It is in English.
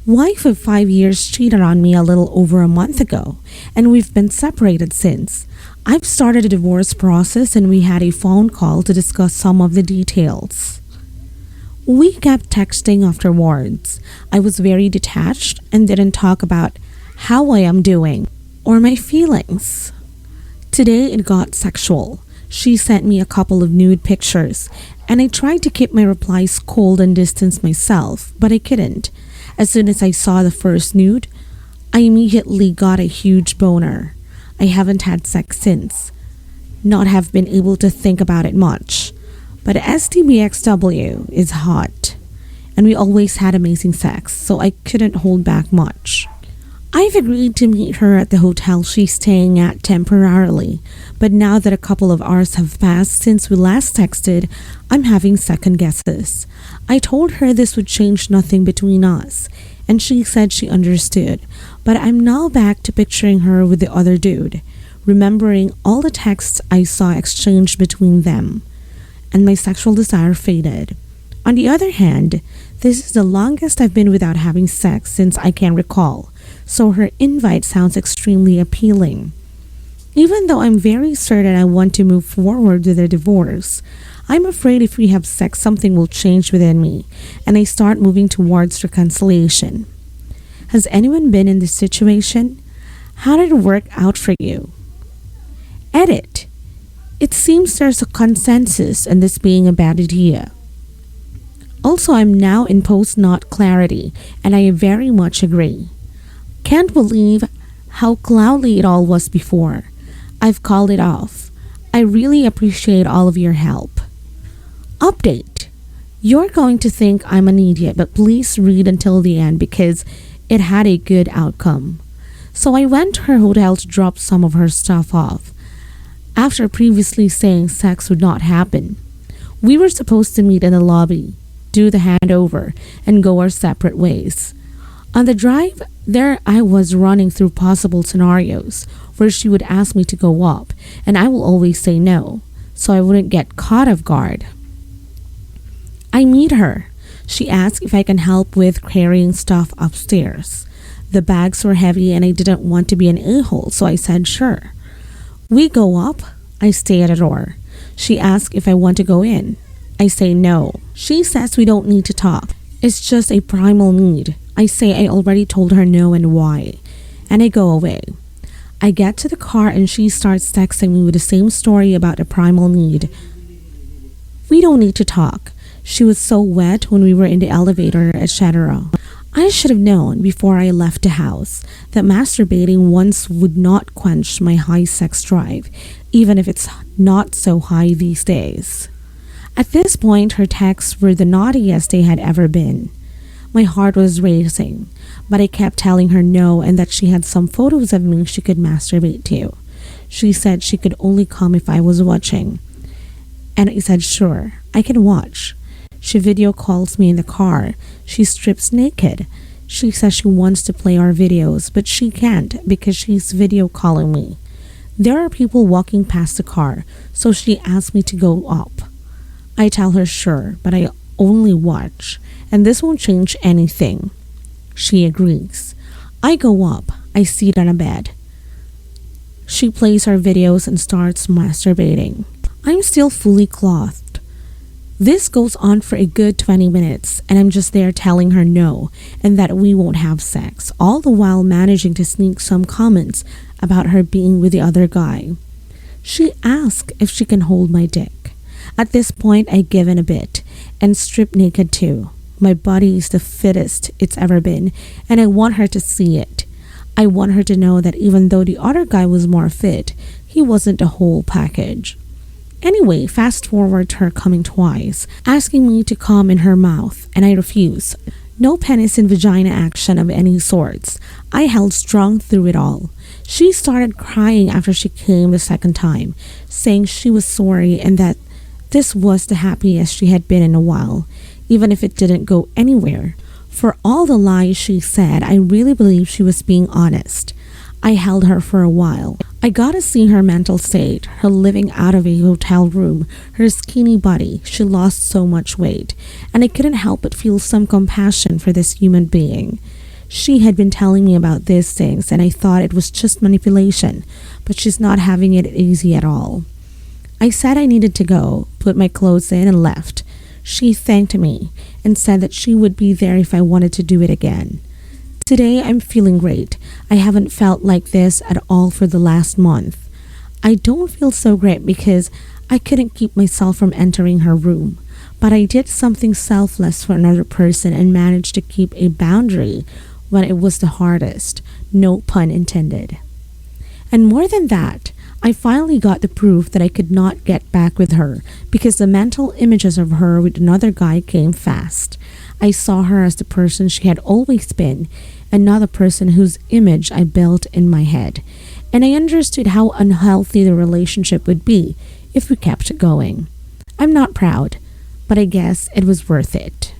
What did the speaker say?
Wife of 5 years cheated on me a little over a month ago, and we've been separated since. I've started a divorce process and we had a phone call to discuss some of the details. We kept texting afterwards. I was very detached and didn't talk about how I am doing or my feelings. Today it got sexual. She sent me a couple of nude pictures, and I tried to keep my replies cold and distance myself, but I couldn't. As soon as I saw the first nude, I immediately got a huge boner. I haven't had sex since. Not have been able to think about it much. But STBXW is hot. And we always had amazing sex, so I couldn't hold back much. I've agreed to meet her at the hotel she's staying at temporarily, but now that a couple of hours have passed since we last texted, I'm having second guesses. I told her this would change nothing between us, and she said she understood, but I'm now back to picturing her with the other dude, remembering all the texts I saw exchanged between them, and my sexual desire faded. On the other hand, this is the longest I've been without having sex since I can recall, so her invite sounds extremely appealing. Even though I'm very certain I want to move forward with a divorce, I'm afraid if we have sex something will change within me and I start moving towards reconciliation. Has anyone been in this situation? How did it work out for you? Edit. It seems there's a consensus on this being a bad idea. Also, I'm now in post-not clarity and I very much agree. Can't believe how cloudy it all was before. I've called it off. I really appreciate all of your help. Update. You're going to think I'm an idiot, but please read until the end because it had a good outcome. So I went to her hotel to drop some of her stuff off. After previously saying sex would not happen, we were supposed to meet in the lobby, do the handover, and go our separate ways. On the drive there, I was running through possible scenarios where she would ask me to go up, and I will always say no, so I wouldn't get caught off guard. I meet her. She asked if I can help with carrying stuff upstairs. The bags were heavy and I didn't want to be an a-hole, so I said sure. We go up. I stay at the door. She asks if I want to go in. I say no. She says we don't need to talk. It's just a primal need. I say I already told her no and why, and I go away. I get to the car and she starts texting me with the same story about a primal need. We don't need to talk. She was so wet when we were in the elevator, etc. I should have known before I left the house that masturbating once would not quench my high sex drive, even if it's not so high these days. At this point, her texts were the naughtiest they had ever been. My heart was racing, but I kept telling her no and that she had some photos of me she could masturbate to. She said she could only come if I was watching. And I said sure, I can watch. She video calls me in the car. She strips naked. She says she wants to play our videos, but she can't because she's video calling me. There are people walking past the car, so she asked me to go up. I tell her sure, but I only watch, and this won't change anything. She agrees. I go up. I sit on a bed. She plays our videos and starts masturbating. I'm still fully clothed. This goes on for a good 20 minutes, and I'm just there telling her no, and that we won't have sex, all the while managing to sneak some comments about her being with the other guy. She asks if she can hold my dick. At this point, I give in a bit and strip naked too. My body is the fittest it's ever been, and I want her to see it. I want her to know that even though the other guy was more fit, he wasn't a whole package. Anyway, fast forward to her coming twice, asking me to come in her mouth, and I refuse. No penis and vagina action of any sorts. I held strong through it all. She started crying after she came the second time, saying she was sorry and that this was the happiest she had been in a while, even if it didn't go anywhere. For all the lies she said, I really believe she was being honest. I held her for a while. I got to see her mental state, her living out of a hotel room, her skinny body. She lost so much weight, and I couldn't help but feel some compassion for this human being. She had been telling me about these things and I thought it was just manipulation, but she's not having it easy at all. I said I needed to go, put my clothes in and left. She thanked me and said that she would be there if I wanted to do it again. Today I'm feeling great. I haven't felt like this at all for the last month. I don't feel so great because I couldn't keep myself from entering her room, but I did something selfless for another person and managed to keep a boundary when it was the hardest, no pun intended. And more than that, I finally got the proof that I could not get back with her because the mental images of her with another guy came fast. I saw her as the person she had always been and not the person whose image I built in my head. And I understood how unhealthy the relationship would be if we kept going. I'm not proud, but I guess it was worth it.